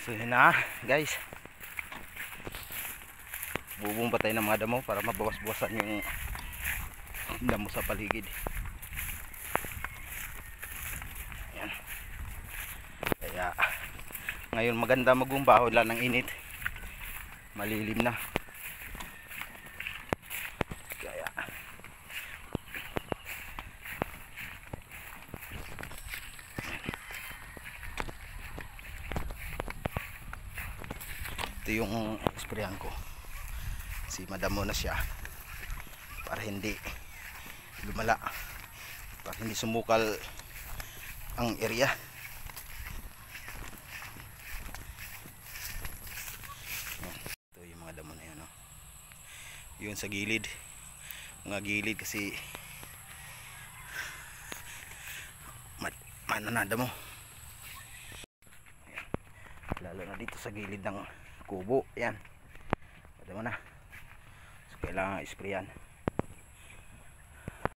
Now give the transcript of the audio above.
So yun na guys, bubong pa tayo ng mga damo para mabawas-bawasan yung damo sa paligid. Ayan. Kaya ngayon maganda magbumbaho, wala ng init, malilim na. Kaya ito yung sprayan ko, si madamo na siya para hindi lumala, para hindi sumukal ang area. Ito yung mga damo na yan, no? Yun sa gilid, mga gilid kasi mananada mo, lalo na dito sa gilid ng kubo. Yan, damo na, so kailangan isprayan.